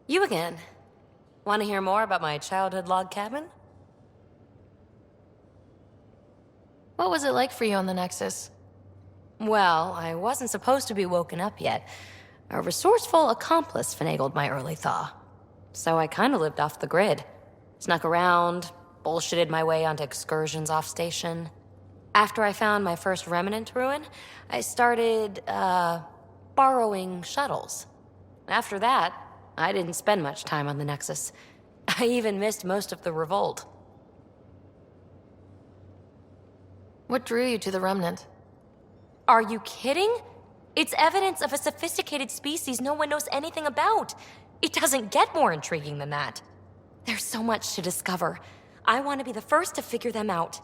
You again. Want to hear more about my childhood log cabin? What was it like for you on the Nexus? Well, I wasn't supposed to be woken up yet. A resourceful accomplice finagled my early thaw. So I kinda lived off the grid. Snuck around, bullshitted my way onto excursions off station. After I found my first remnant ruin, I started, borrowing shuttles. After that, I didn't spend much time on the Nexus. I even missed most of the revolt. What drew you to the Remnant? Are you kidding? It's evidence of a sophisticated species no one knows anything about. It doesn't get more intriguing than that. There's so much to discover. I want to be the first to figure them out.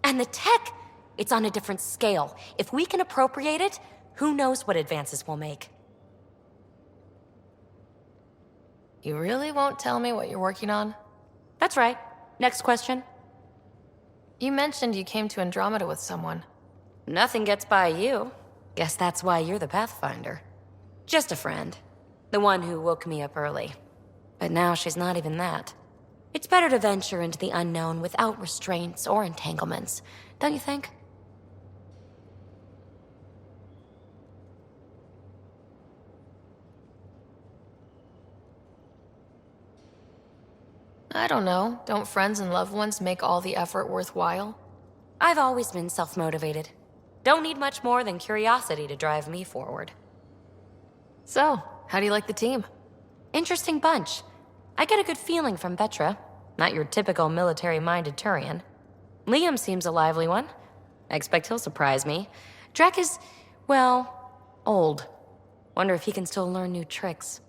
And the tech, it's on a different scale. If we can appropriate it, who knows what advances we'll make. You really won't tell me what you're working on? That's right. Next question. You mentioned you came to Andromeda with someone. Nothing gets by you. Guess that's why you're the Pathfinder. Just a friend. The one who woke me up early. But now she's not even that. It's better to venture into the unknown without restraints or entanglements, don't you think? I don't know. Don't friends and loved ones make all the effort worthwhile? I've always been self-motivated. Don't need much more than curiosity to drive me forward. So, how do you like the team? Interesting bunch. I get a good feeling from Vetra. Not your typical military-minded Turian. Liam seems a lively one. I expect he'll surprise me. Drek is, well, old. Wonder if he can still learn new tricks.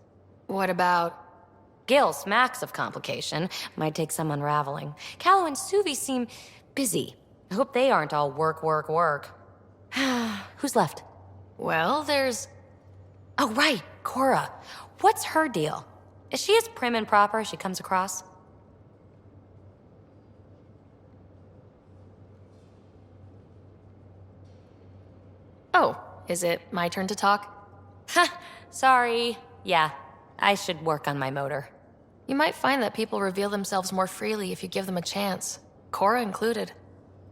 What about... Gil smacks of complication. Might take some unraveling. Callow and Suvi seem busy. I hope they aren't all work, work, work. Who's left? Well, there's... Oh, right, Cora. What's her deal? Is she as prim and proper as she comes across? Oh, is it my turn to talk? Ha, sorry. Yeah, I should work on my motor. You might find that people reveal themselves more freely if you give them a chance. Cora included.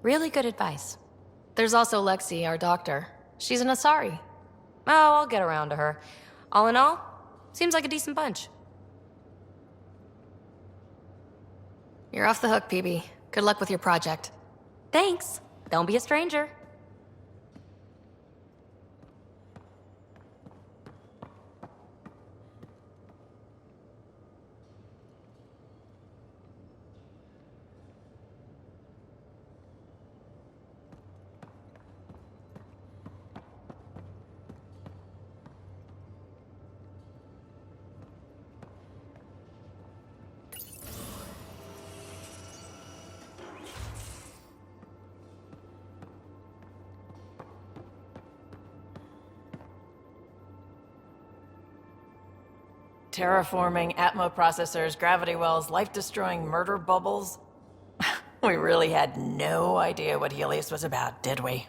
Really good advice. There's also Lexi, our doctor. She's an Asari. Oh, I'll get around to her. All in all, seems like a decent bunch. You're off the hook, PB. Good luck with your project. Thanks. Don't be a stranger. Terraforming, Atmo processors, gravity wells, life-destroying murder bubbles. We really had no idea what Helios was about, did we?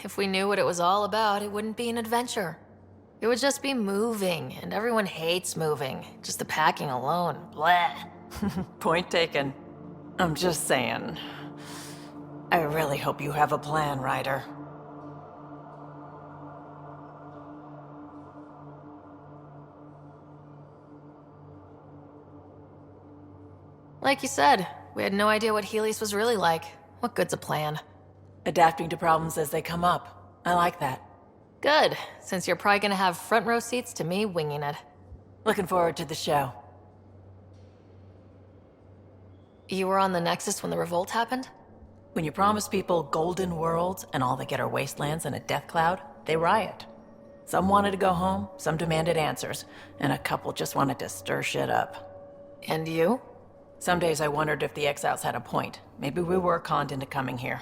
If we knew what it was all about, it wouldn't be an adventure. It would just be moving, and everyone hates moving. Just the packing alone, bleh. Point taken. I'm just saying. I really hope you have a plan, Ryder. Like you said, we had no idea what Helios was really like. What good's a plan? Adapting to problems as they come up. I like that. Good, since you're probably gonna have front row seats to me winging it. Looking forward to the show. You were on the Nexus when the revolt happened? When you promise people golden worlds and all they get are wastelands and a death cloud, they riot. Some wanted to go home, some demanded answers, and a couple just wanted to stir shit up. And you? Some days I wondered if the exiles had a point. Maybe we were conned into coming here.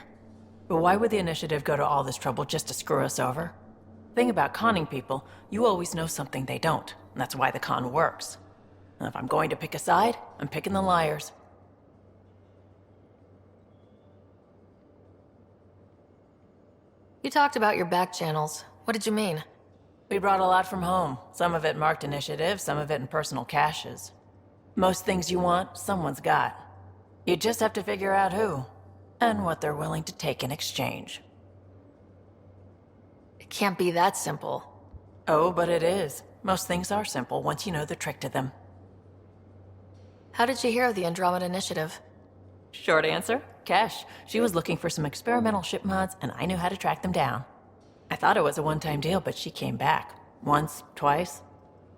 But why would the initiative go to all this trouble just to screw us over? Thing about conning people, you always know something they don't, and that's why the con works. And if I'm going to pick a side, I'm picking the liars. You talked about your back channels. What did you mean? We brought a lot from home. Some of it marked initiative, some of it in personal caches. Most things you want, someone's got. You just have to figure out who, and what they're willing to take in exchange. It can't be that simple. Oh, but it is. Most things are simple once you know the trick to them. How did you hear of the Andromeda Initiative? Short answer, Kesh. She was looking for some experimental ship mods, and I knew how to track them down. I thought it was a one-time deal, but she came back. Once, twice.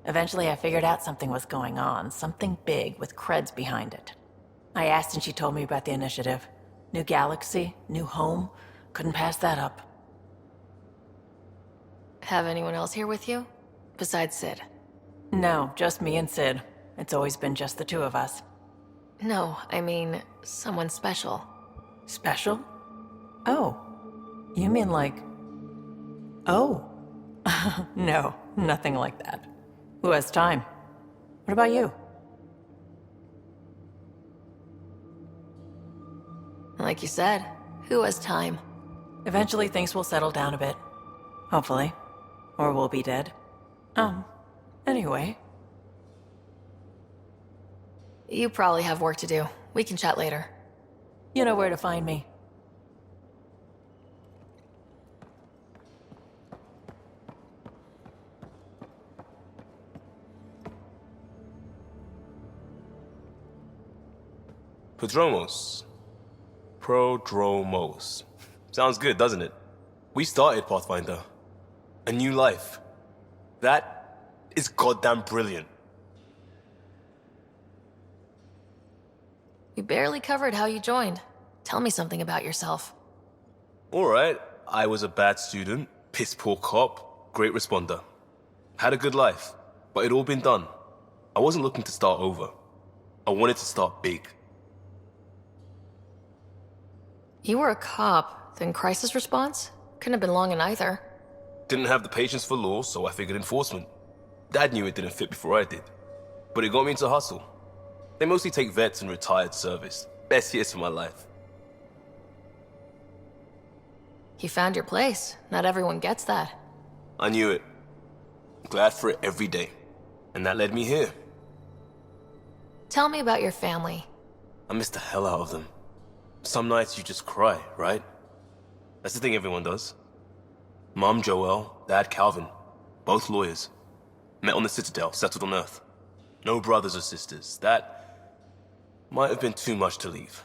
Eventually, I figured out something was going on, something big with creds behind it. I asked and she told me about the initiative. New galaxy, new home. Couldn't pass that up. Have anyone else here with you? Besides Sid? No, just me and Sid. It's always been just the two of us. No, I mean, someone special. Special? Oh. You mean like... Oh. No, nothing like that. Who has time? What about you? Like you said, who has time? Eventually things will settle down a bit. Hopefully. Or we'll be dead. Anyway. You probably have work to do. We can chat later. You know where to find me. Prodromos. Sounds good, doesn't it? We started Pathfinder. A new life. That is goddamn brilliant. We barely covered how you joined. Tell me something about yourself. Alright, I was a bad student, piss poor cop, great responder. Had a good life, but it'd all been done. I wasn't looking to start over. I wanted to start big. You were a cop, then crisis response? Couldn't have been long in either. Didn't have the patience for law, so I figured enforcement. Dad knew it didn't fit before I did. But it got me into hustle. They mostly take vets and retired service. Best years of my life. You found your place. Not everyone gets that. I knew it. Glad for it every day. And that led me here. Tell me about your family. I miss the hell out of them. Some nights you just cry, right? That's the thing everyone does. Mom Joelle, Dad Calvin, both lawyers. Met on the Citadel, settled on Earth. No brothers or sisters. That might have been too much to leave.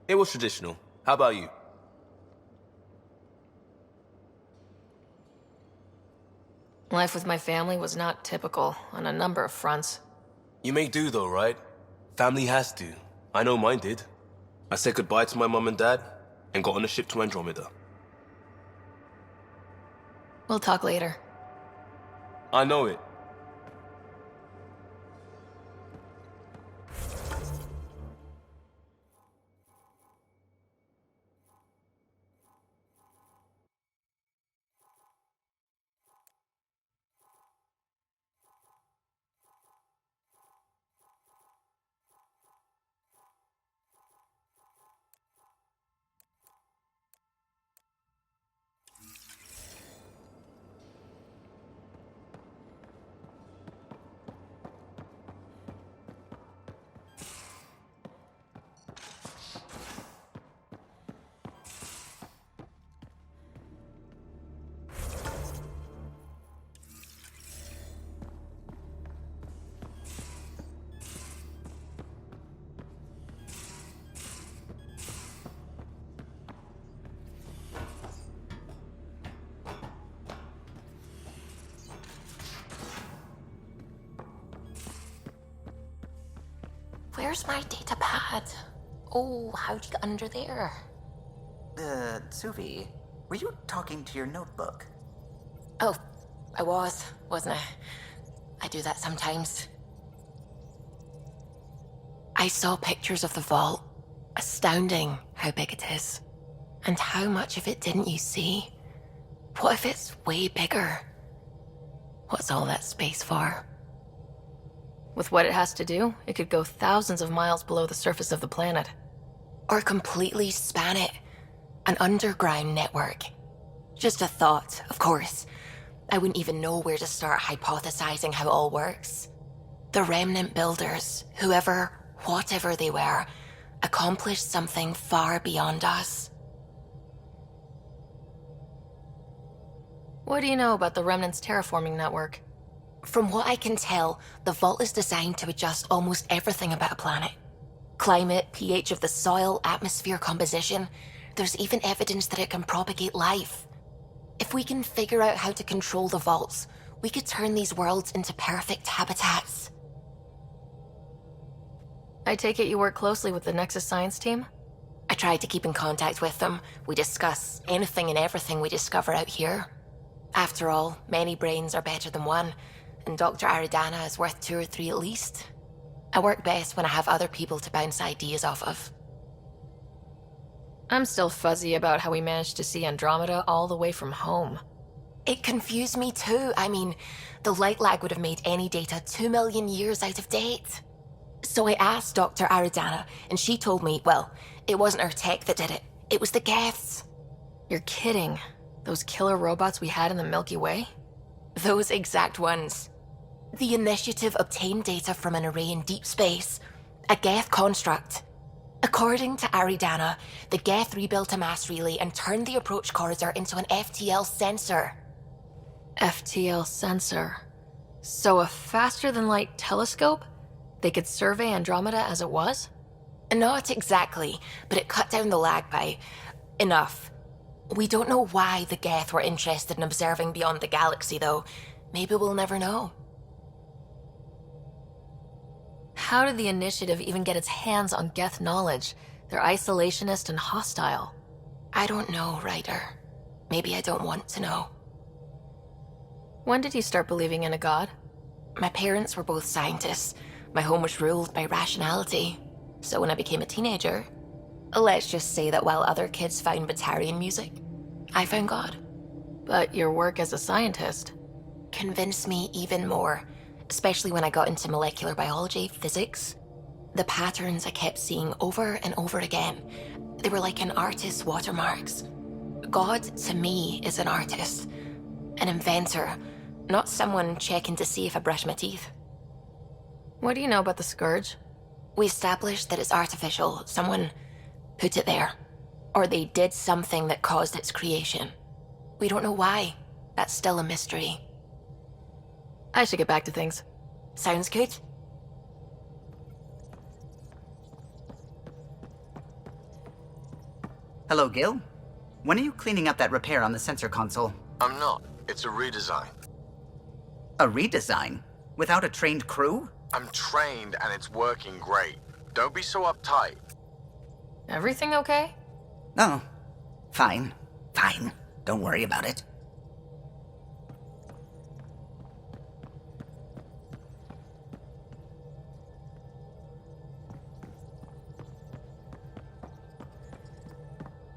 It was traditional. How about you? Life with my family was not typical on a number of fronts. You may do though, right? Family has to. I know mine did. I said goodbye to my mom and dad, and got on a ship to Andromeda. We'll talk later. I know it. Where's my data pad? Oh, how'd you get under there? Suvi, were you talking to your notebook? Oh, I was, wasn't I? I do that sometimes. I saw pictures of the vault. Astounding how big it is. And how much of it didn't you see? What if it's way bigger? What's all that space for? With what it has to do, it could go thousands of miles below the surface of the planet. Or completely span it. An underground network. Just a thought, of course. I wouldn't even know where to start hypothesizing how it all works. The Remnant builders, whoever, whatever they were, accomplished something far beyond us. What do you know about the Remnant's terraforming network? From what I can tell, the vault is designed to adjust almost everything about a planet. Climate, pH of the soil, atmosphere composition. There's even evidence that it can propagate life. If we can figure out how to control the vaults, we could turn these worlds into perfect habitats. I take it you work closely with the Nexus Science team? I try to keep in contact with them. We discuss anything and everything we discover out here. After all, many brains are better than one, and Dr. Aridana is worth 2 or 3 at least. I work best when I have other people to bounce ideas off of. I'm still fuzzy about how we managed to see Andromeda all the way from home. It confused me too. I mean, the light lag would have made any data 2 million years out of date. So I asked Dr. Aridana, and she told me, well, it wasn't her tech that did it. It was the Geths. You're kidding. Those killer robots we had in the Milky Way? Those exact ones. The Initiative obtained data from an array in deep space, a Geth construct. According to Aridana, the Geth rebuilt a mass relay and turned the approach corridor into an FTL sensor. FTL sensor. So a faster-than-light telescope? They could survey Andromeda as it was? Not exactly, but it cut down the lag by enough. We don't know why the Geth were interested in observing beyond the galaxy, though. Maybe we'll never know. How did the Initiative even get its hands on Geth knowledge? They're isolationist and hostile. I don't know, Ryder. Maybe I don't want to know. When did you start believing in a god? My parents were both scientists. My home was ruled by rationality. So when I became a teenager, let's just say that while other kids found Batarian music, I found God. But your work as a scientist Convinced me even more, especially when I got into molecular biology, physics. The patterns I kept seeing over and over again, they were like an artist's watermarks. God, to me, is an artist, an inventor, not someone checking to see if I brush my teeth. What do you know about the Scourge? We established that it's artificial. Someone put it there. Or they did something that caused its creation. We don't know why. That's still a mystery. I should get back to things. Sounds good? Hello, Gil. When are you cleaning up that repair on the sensor console? I'm not. It's a redesign. A redesign? Without a trained crew? I'm trained and it's working great. Don't be so uptight. Everything okay? Oh, fine. Fine. Don't worry about it.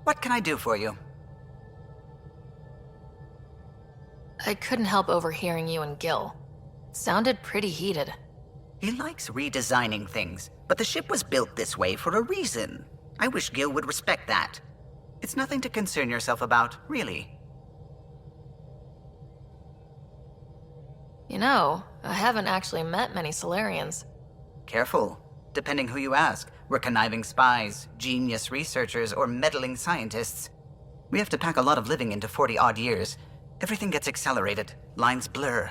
What can I do for you? I couldn't help overhearing you and Gil. Sounded pretty heated. He likes redesigning things, but the ship was built this way for a reason. I wish Gil would respect that. It's nothing to concern yourself about, really. You know, I haven't actually met many Solarians. Careful. Depending who you ask, we're conniving spies, genius researchers, or meddling scientists. We have to pack a lot of living into 40-odd years. Everything gets accelerated, lines blur.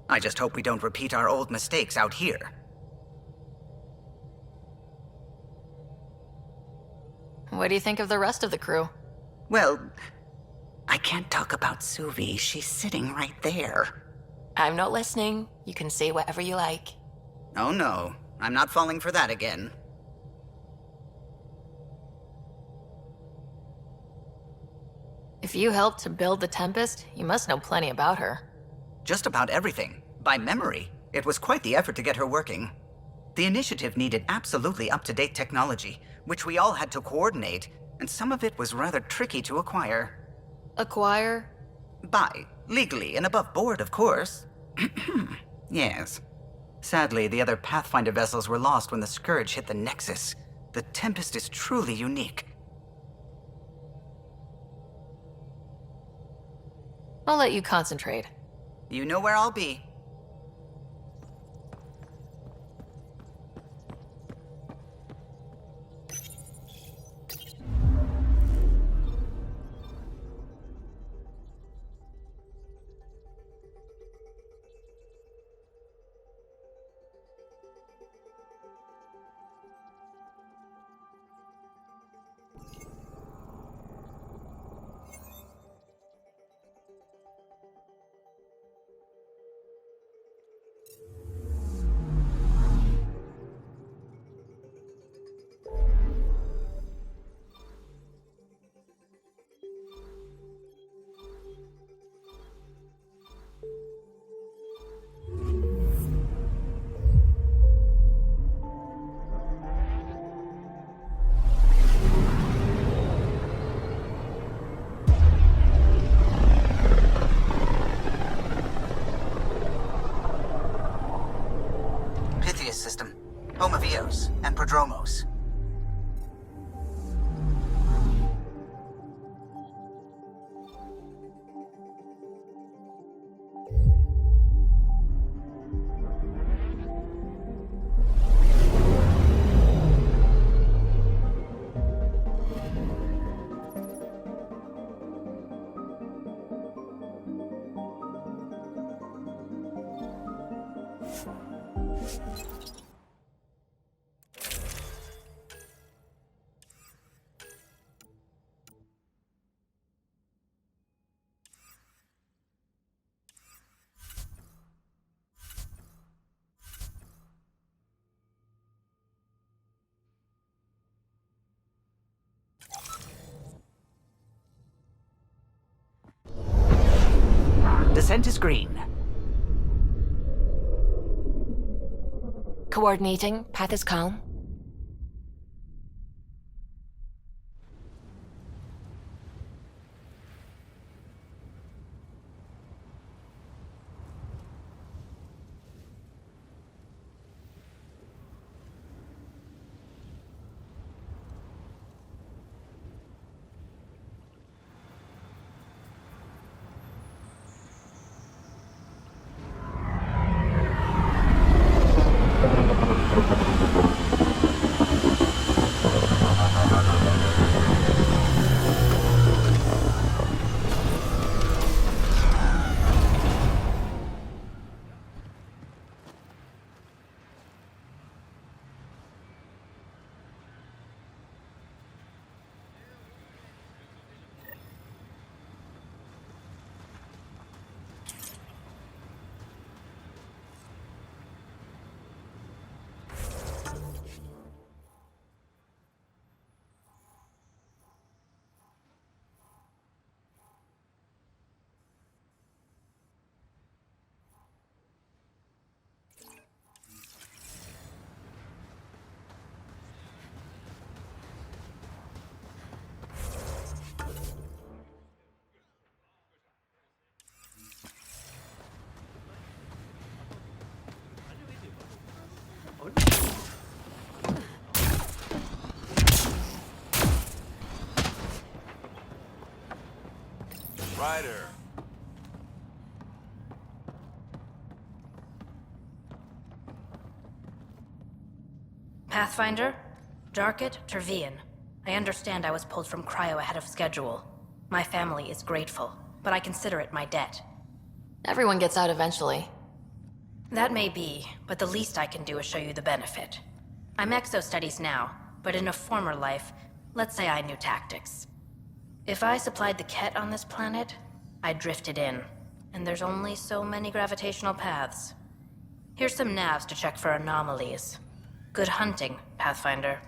I just hope we don't repeat our old mistakes out here. What do you think of the rest of the crew? Well, I can't talk about Suvi. She's sitting right there. I'm not listening. You can say whatever you like. Oh no, I'm not falling for that again. If you helped to build the Tempest, you must know plenty about her. Just about everything. By memory. It was quite the effort to get her working. The initiative needed absolutely up-to-date technology, which we all had to coordinate, and some of it was rather tricky to acquire. Acquire? By legally and above board, of course. Yes. Sadly, the other Pathfinder vessels were lost when the Scourge hit the Nexus. The Tempest is truly unique. I'll let you concentrate. You know where I'll be. System, home of Eos and Prodromos. Descent is green. Coordinating. Path is calm. Ryder. Pathfinder? Darket, Tervian. I understand I was pulled from cryo ahead of schedule. My family is grateful, but I consider it my debt. Everyone gets out eventually. That may be, but the least I can do is show you the benefit. I'm exo-studies now, but in a former life, let's say I knew tactics. If I supplied the Ket on this planet, I drifted in, and there's only so many gravitational paths. Here's some navs to check for anomalies. Good hunting, Pathfinder.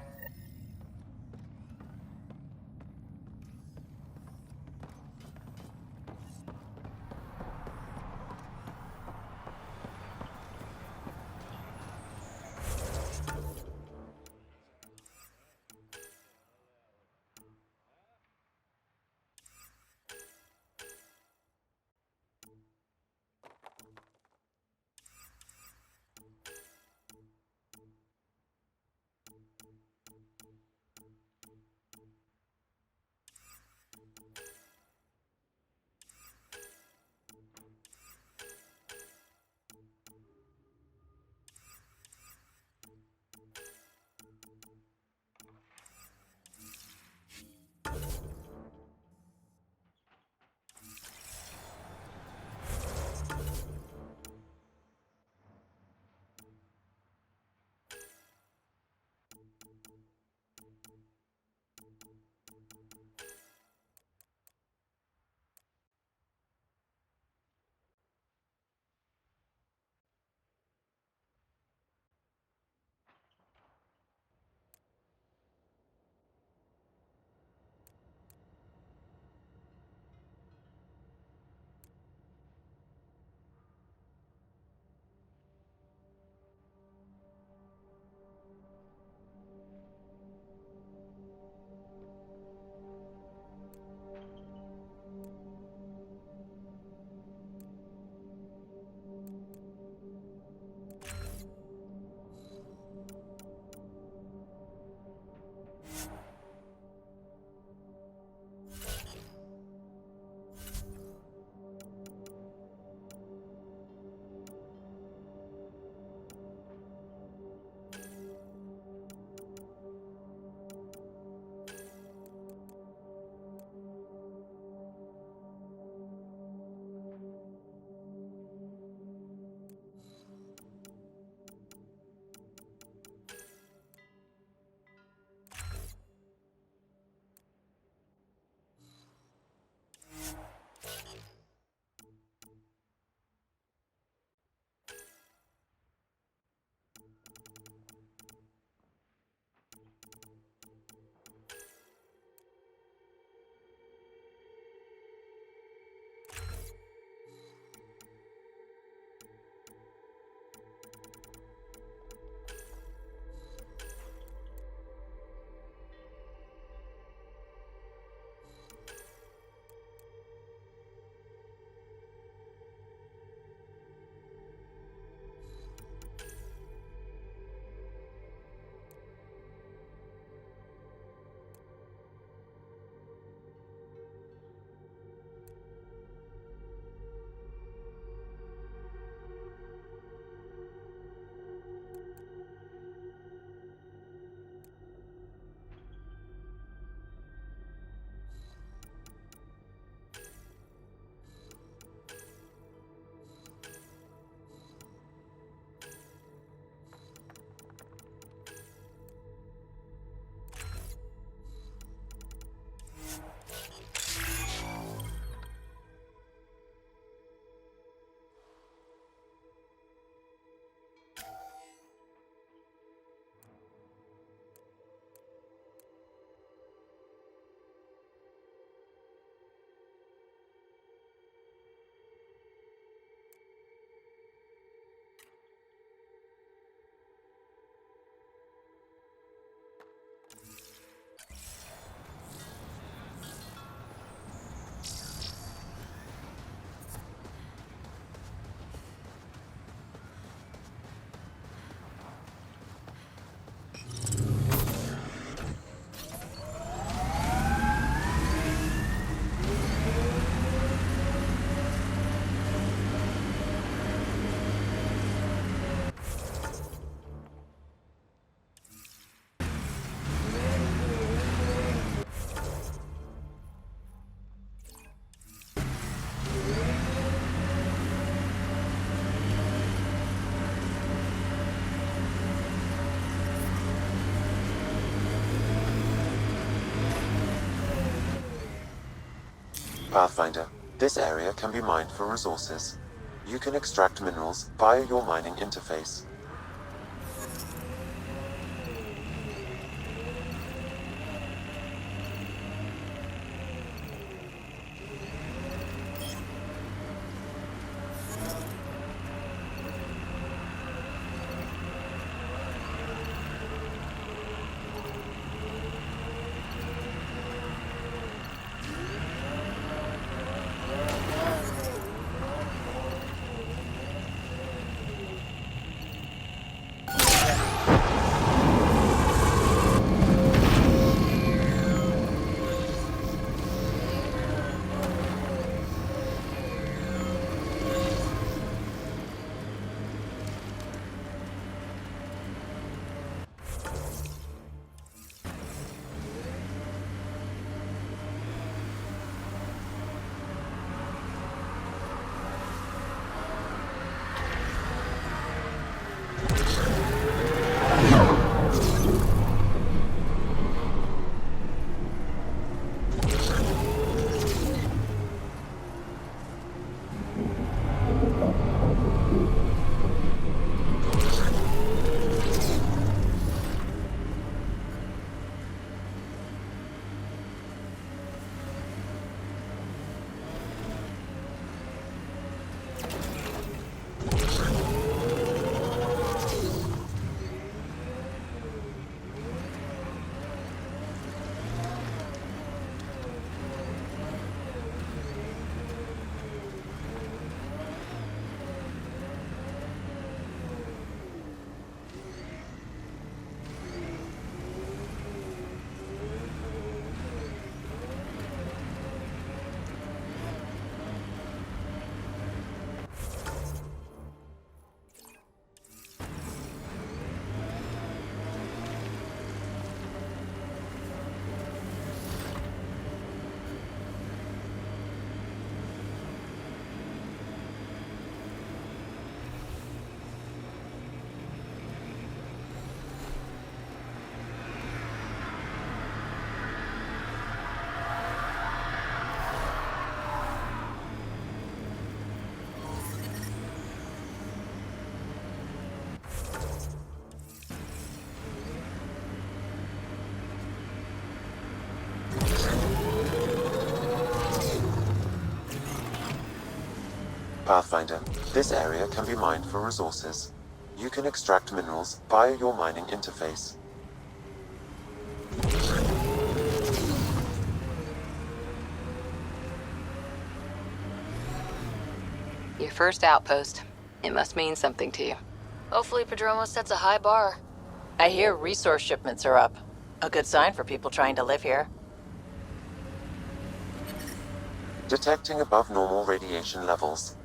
Pathfinder, this area can be mined for resources. You can extract minerals via your mining interface. Pathfinder, this area can be mined for resources. You can extract minerals via your mining interface. Your first outpost. It must mean something to you. Hopefully Padromo sets a high bar. I hear resource shipments are up. A good sign for people trying to live here. Detecting above normal radiation levels.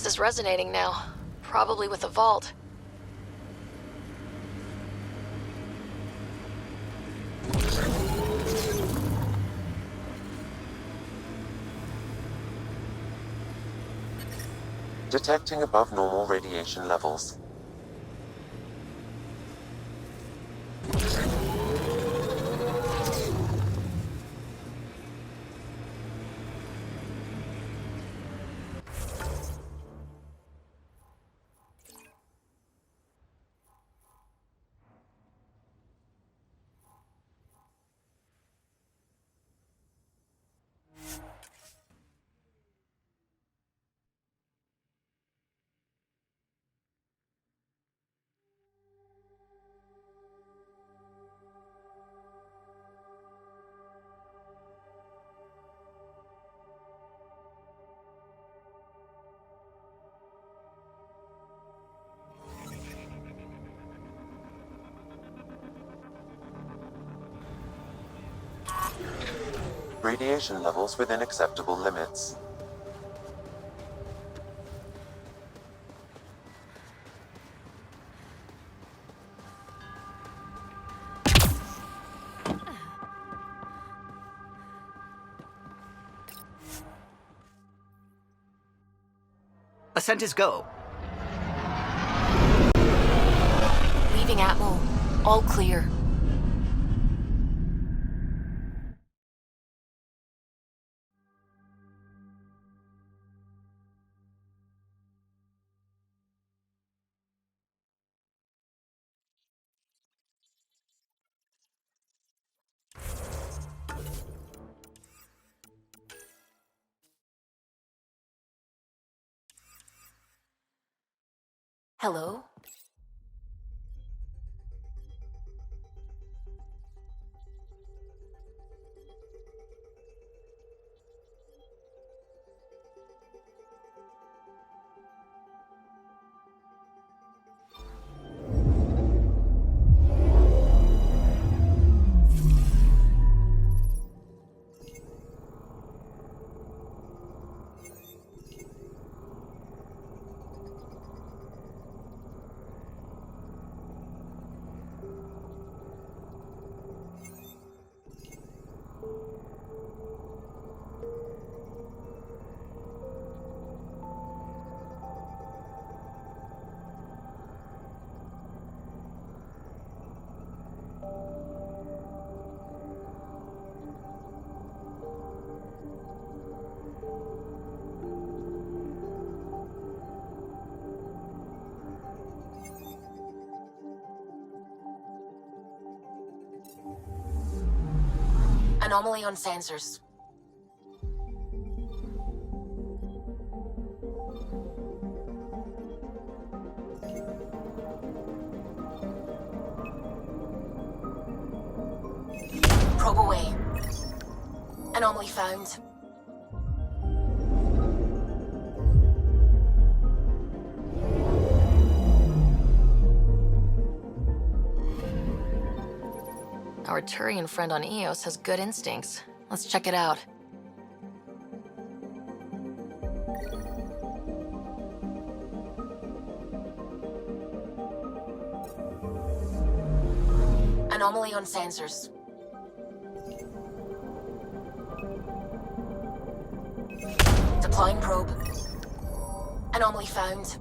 This is resonating now. Probably with the vault. Detecting above normal radiation levels. Radiation levels within acceptable limits. Ascent is go. Leaving Atmo. All clear. Hello? Anomaly on sensors. Probe away. Anomaly found. Our Turian friend on Eos has good instincts. Let's check it out. Anomaly on sensors. Deploying probe. Anomaly found.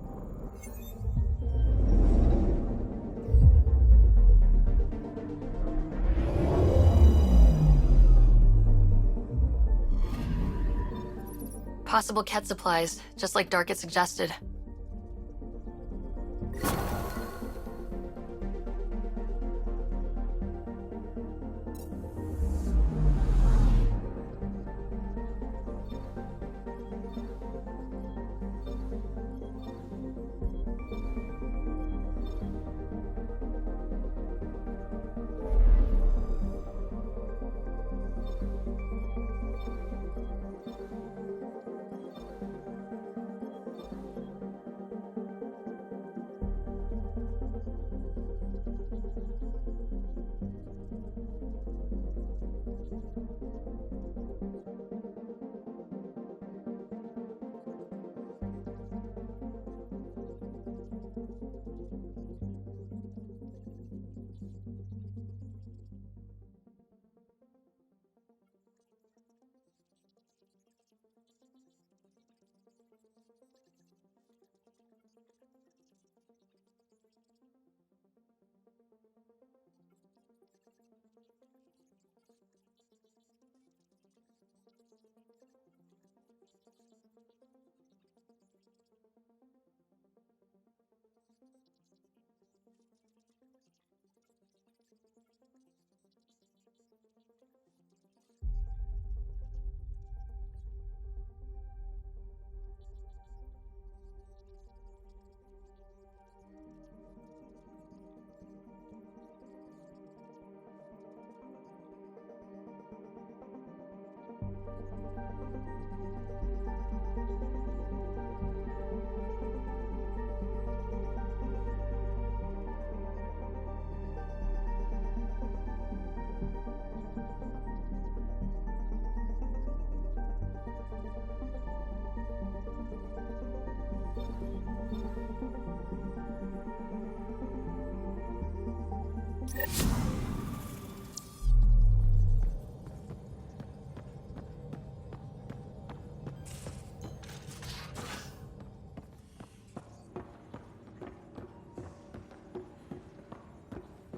Possible Ket supplies, just like Dark had suggested.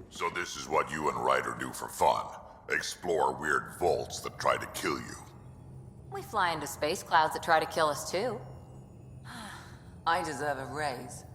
So this is what you and Ryder do for fun? Explore weird vaults that try to kill you? We fly into space clouds that try to kill us too. I deserve a raise.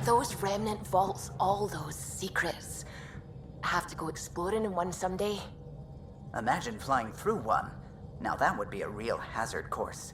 Those remnant vaults, all those secrets. Have to go exploring in one someday. Imagine flying through one. Now that would be a real hazard course.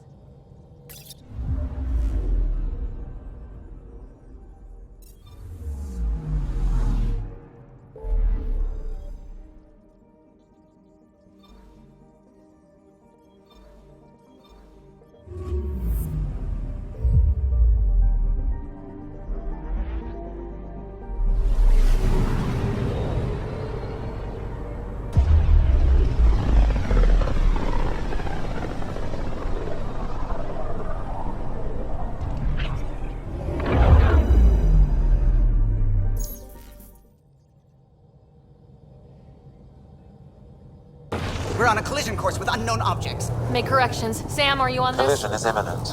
course with unknown objects. Make corrections. Sam, are you on this? Collision is imminent.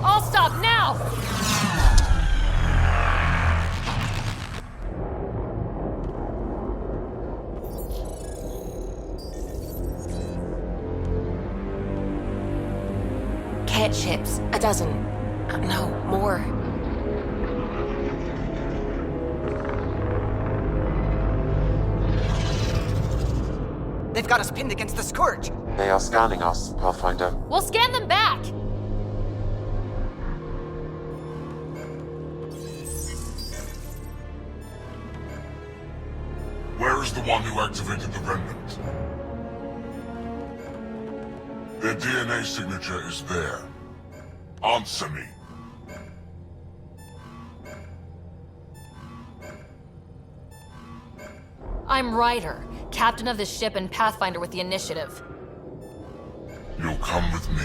I'll stop now! Cat ships, a dozen. No, more. They've got us pinned against the Scourge. They are scanning us, Pathfinder. We'll scan them back! Where is the one who activated the remnant? Their DNA signature is there. Answer me. I'm Ryder, captain of this ship and Pathfinder with the initiative. You'll come with me.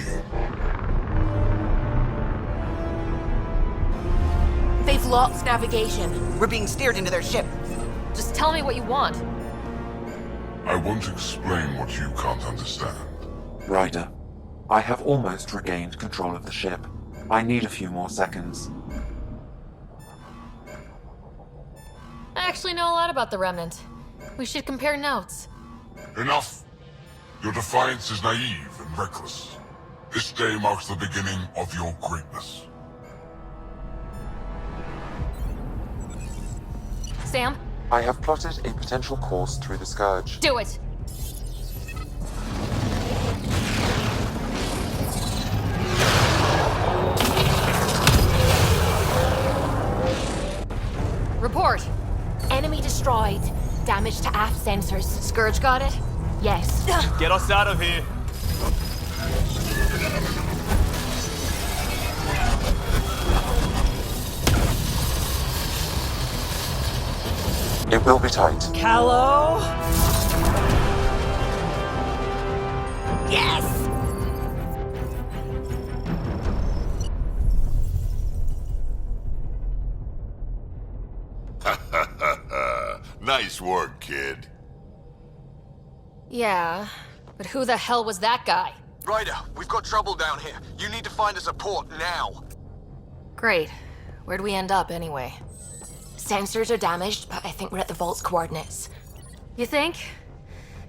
They've lost navigation. We're being steered into their ship. Just tell me what you want. I won't explain what you can't understand. Ryder, I have almost regained control of the ship. I need a few more seconds. I actually know a lot about the Remnant. We should compare notes. Enough! Your defiance is naive and reckless. This day marks the beginning of your greatness. Sam, I have plotted a potential course through the Scourge. do it! Report! Enemy destroyed. Damage to aft sensors. Scourge got it? Yes. Get us out of here. It will be tight. Callow? Yes! Nice work, kid. Yeah, but who the hell was that guy? Ryder, we've got trouble down here. You need to find us a port now. Great. Where'd we end up anyway? Sensors are damaged, but I think we're at the vault's coordinates. You think?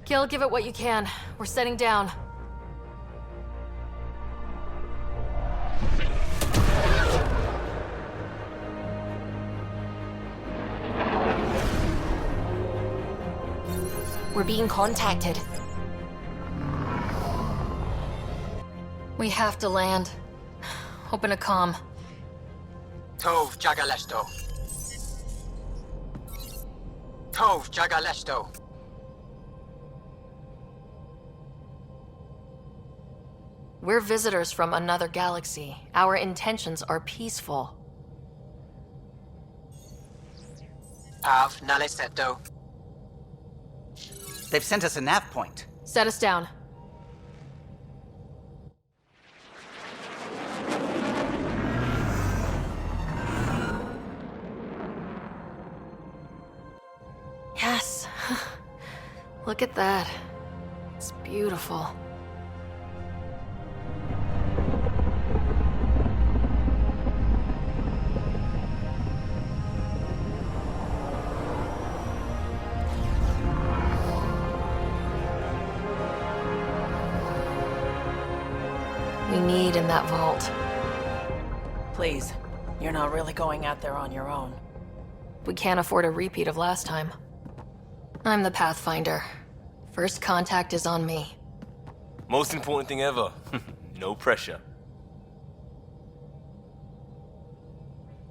Gil, give it what you can. We're setting down. We're being contacted. We have to land. Open a comm. Tov Jagalesto. Tov Jagalesto. We're visitors from another galaxy. Our intentions are peaceful. Av Naleseto. They've sent us a nav point. Set us down. Yes. Look at that. It's beautiful. We need in that vault. Please, you're not really going out there on your own. We can't afford a repeat of last time. I'm the Pathfinder. First contact is on me. Most important thing ever. No pressure.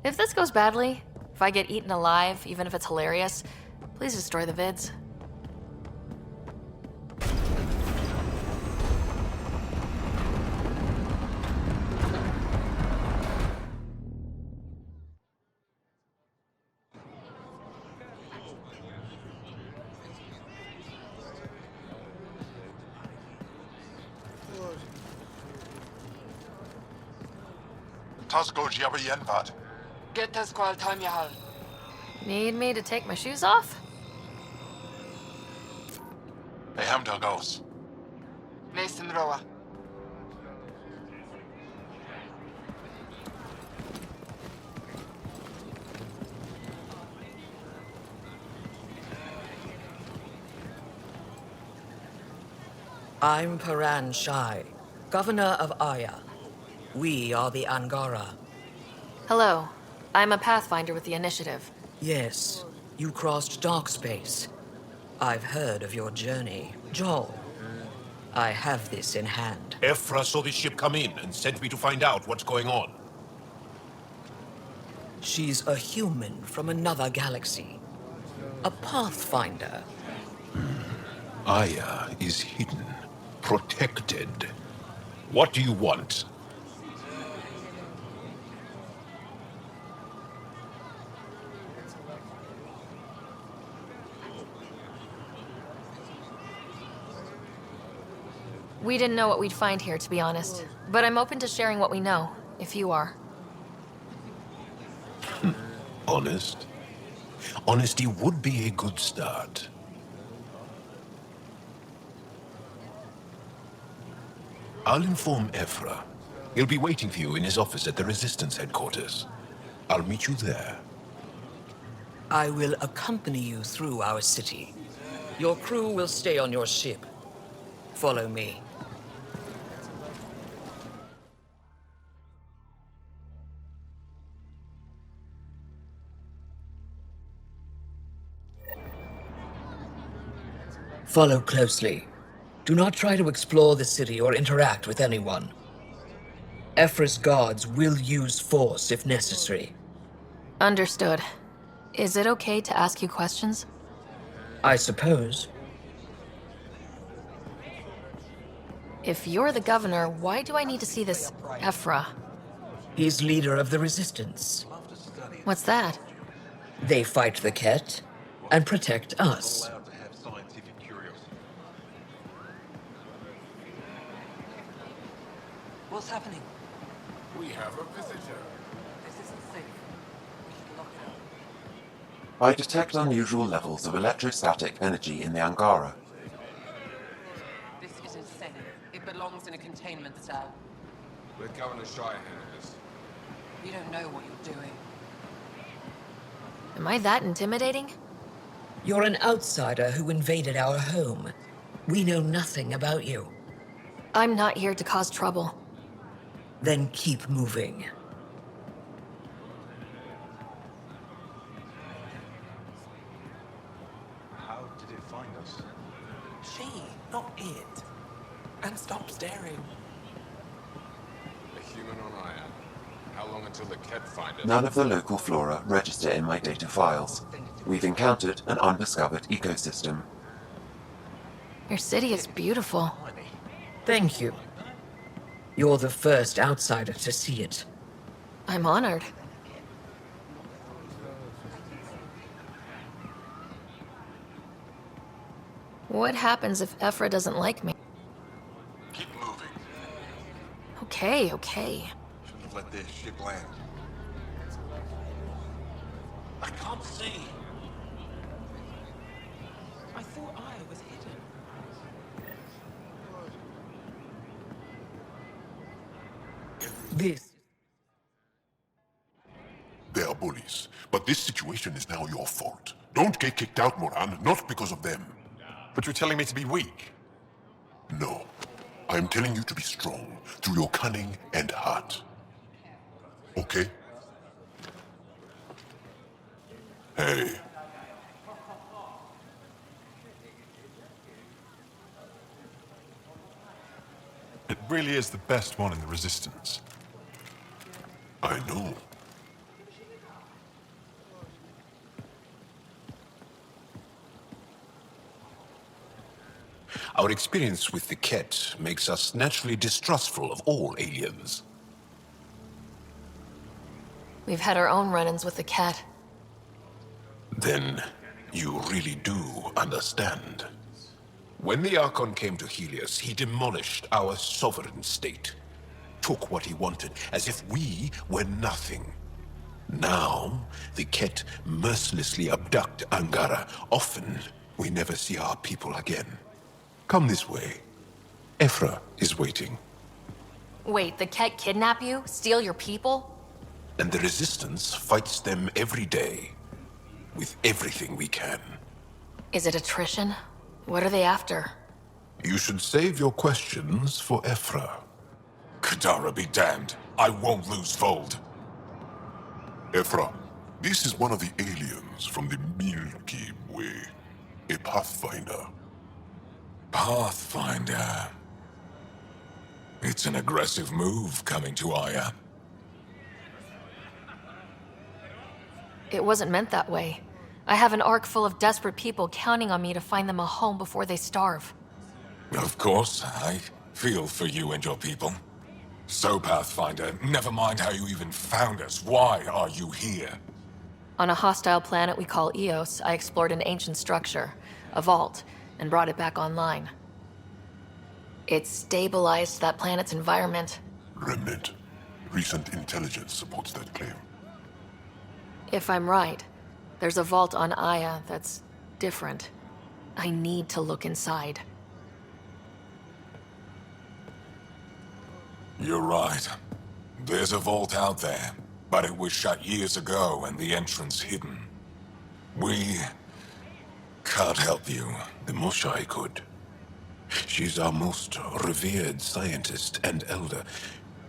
If this goes badly, if I get eaten alive, even if it's hilarious, please destroy the vids. Tasco Jiabayenvat. Get this qual Tamyahal. Need me to take my shoes off? Hey, Hamdalgos. Nathan Roa. I'm Paran Shai, Governor of Aya. We are the Angara. Hello. I'm a Pathfinder with the Initiative. Yes, you crossed dark space. I've heard of your journey. Joel, I have this in hand. Ephra saw this ship come in and sent me to find out what's going on. She's a human from another galaxy. A Pathfinder. Aya is hidden, protected. What do you want? We didn't know what we'd find here, to be honest. But I'm open to sharing what we know, if you are. Honest? Honesty would be a good start. I'll inform Ephra. He'll be waiting for you in his office at the Resistance headquarters. I'll meet you there. I will accompany you through our city. Your crew will stay on your ship. Follow me. Follow closely. Do not try to explore the city or interact with anyone. Ephra's guards will use force if necessary. Understood. Is it okay to ask you questions? I suppose. If you're the governor, why do I need to see this Ephra? He's leader of the Resistance. What's that? They fight the Ket and protect us. What's happening? We have a visitor. This isn't safe. We should lock it up. I detect unusual levels of electrostatic energy in the Angara. This is insane. It belongs in a containment cell. Let Governor Shire handle this. You don't know what you're doing. Am I that intimidating? You're an outsider who invaded our home. We know nothing about you. I'm not here to cause trouble. Then keep moving. How did it find us? She, not it. And stop staring. A human on Aya. How long until the Ket find us? None of the local flora register in my data files. We've encountered an undiscovered ecosystem. Your city is beautiful. Thank you. You're the first outsider to see it. I'm honored. What happens if Ephra doesn't like me? Keep moving. Okay. Shouldn't have let this ship land. I can't see. I thought I was hidden. This. They are bullies, but this situation is now your fault. Don't get kicked out, Moran, not because of them. But you're telling me to be weak. No. I am telling you to be strong through your cunning and heart. Okay? Hey. It really is the best one in the Resistance. I know. Our experience with the Ket makes us naturally distrustful of all aliens. We've had our own run-ins with the cat. Then you really do understand. When the Archon came to Helios, he demolished our sovereign state. Took what he wanted, as if we were nothing. Now, the Ket mercilessly abduct Angara. Often, we never see our people again. Come this way. Ephra is waiting, Wait, the Ket kidnap you? Steal your people? and the Resistance fights them every day, with everything we can. Is it attrition? What are they after? You should save your questions for Ephra. Kadara be damned. I won't lose Vold. Ephra, this is one of the aliens from the Milky Way. A Pathfinder. Pathfinder. It's an aggressive move coming to Aya. It wasn't meant that way. I have an ark full of desperate people counting on me to find them a home before they starve. Of course, I feel for you and your people. So, Pathfinder, never mind how you even found us. Why are you here? On a hostile planet we call Eos, I explored an ancient structure, a vault, and brought it back online. It stabilized that planet's environment. Remnant. Recent intelligence supports that claim. If I'm right, there's a vault on Aya that's different. I need to look inside. You're right. There's a vault out there, but it was shut years ago and the entrance hidden. We can't help you. The Moshai could. She's our most revered scientist and elder.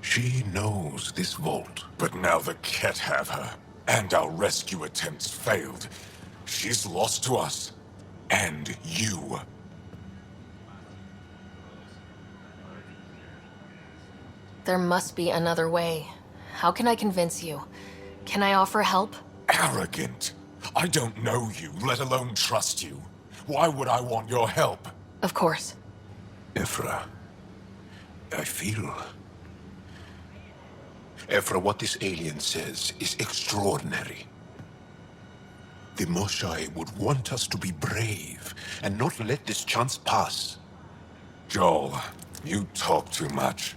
She knows this vault. But now the Ket have her, and our rescue attempts failed. She's lost to us, and you. There must be another way. How can I convince you? Can I offer help? Arrogant. I don't know you, let alone trust you. Why would I want your help? Of course. Ephra, I feel... Ephra, what this alien says is extraordinary. The Moshai would want us to be brave and not let this chance pass. Joel, you talk too much.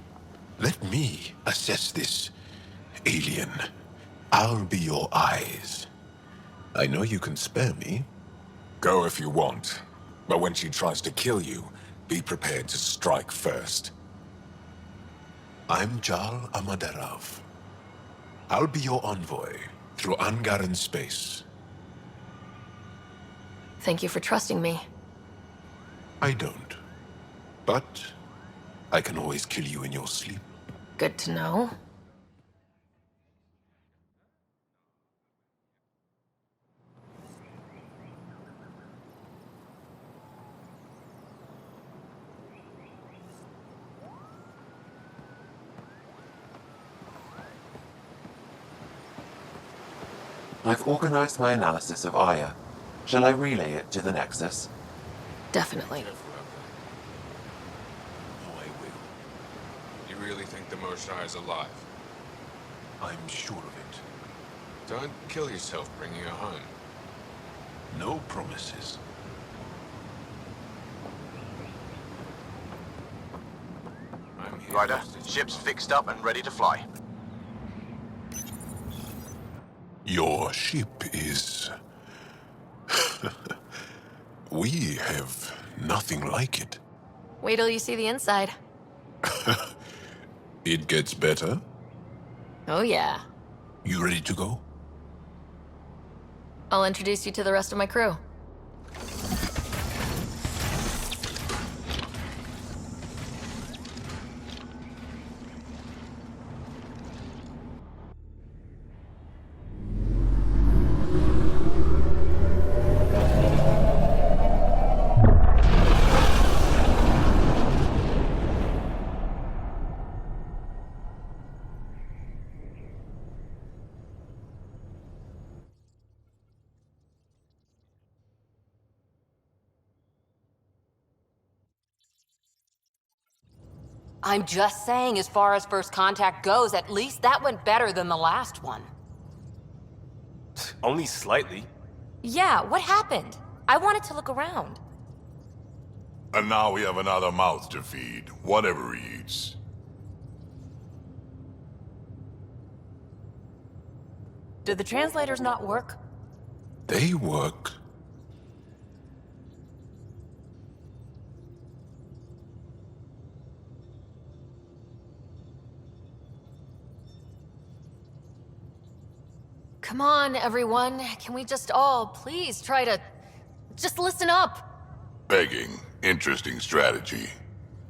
Let me assess this, alien. I'll be your eyes. I know you can spare me. Go if you want. But when she tries to kill you, be prepared to strike first. I'm Jal Amaderav. I'll be your envoy through Ангара space. Thank you for trusting me. I don't. But I can always kill you in your sleep. Good to know. I've organized my analysis of Aya. Shall I relay it to the Nexus? Definitely. Oh, I will. You really think the Moshai is alive? I'm sure of it. Don't kill yourself bringing her home. No promises. I'm here. Ryder, ship's fixed up and ready to fly. Your ship is... We have nothing like it. Wait till you see the inside. It gets better. Oh yeah. You ready to go? I'll introduce you to the rest of my crew. I'm just saying, as far as first contact goes, at least that went better than the last one. Only slightly. Yeah, what happened? I wanted to look around. And now we have another mouth to feed, whatever he eats. Did the translators not work? They work. Come on, everyone. Can we just all please try to... just listen up? Begging. Interesting strategy.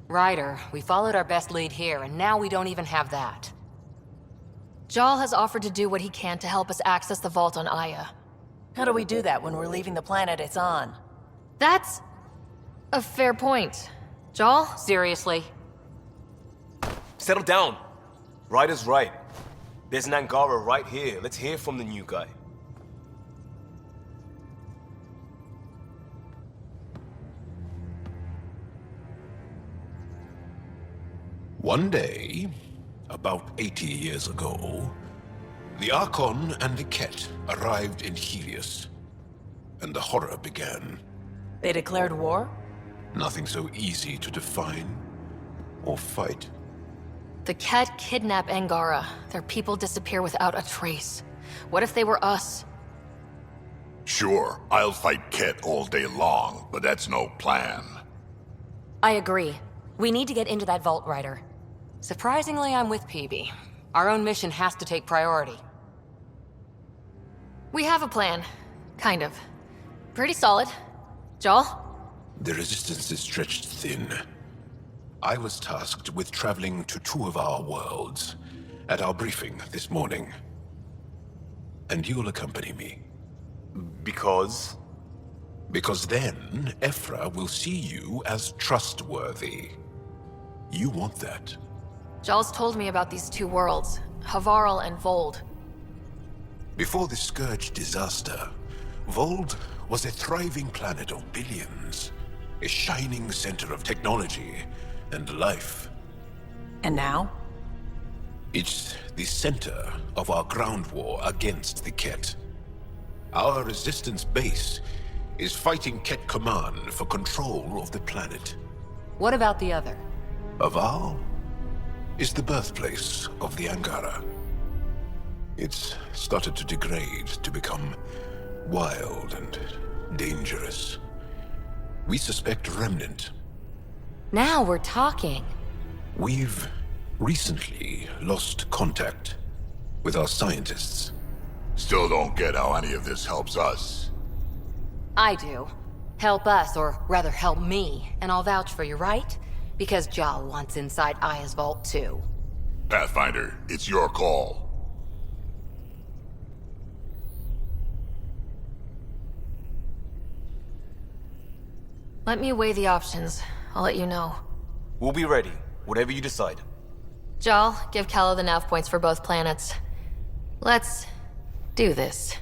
Ryder, we followed our best lead here, and now we don't even have that. Jal has offered to do what he can to help us access the vault on Aya. How do we do that when we're leaving the planet it's on? That's a fair point. Jal? Seriously? Settle down. Ryder's right. There's an Angara right here. Let's hear from the new guy. One day, about 80 years ago, the Archon and the Ket arrived in Helios, and the horror began. They declared war? Nothing so easy to define or fight. The Ket kidnap Angara. Their people disappear without a trace. What if they were us? Sure, I'll fight Ket all day long, but that's no plan. I agree. We need to get into that vault, Ryder. Surprisingly, I'm with PB. Our own mission has to take priority. We have a plan. Kind of. Pretty solid. Jal? The resistance is stretched thin. I was tasked with traveling to 2 of our worlds at our briefing this morning. And you'll accompany me. Because? Because then, Ephra will see you as trustworthy. You want that. Jal's told me about these 2 worlds, Havarl and Vold. Before the Scourge disaster, Vold was a thriving planet of billions. A shining center of technology and life. And now? It's the center of our ground war against the Ket. Our resistance base is fighting Ket Command for control of the planet. What about the other? Havarl is the birthplace of the Angara. It's started to degrade, to become wild and dangerous. We suspect Remnant. Now we're talking. We've recently lost contact with our scientists. Still don't get how any of this helps us. I do. Help us, or rather help me, and I'll vouch for you, right? Because Jal wants inside Aya's vault too. Pathfinder, it's your call. Let me weigh the options. I'll let you know. We'll be ready, whatever you decide. Jal, give Calo the nav points for both planets. Let's do this.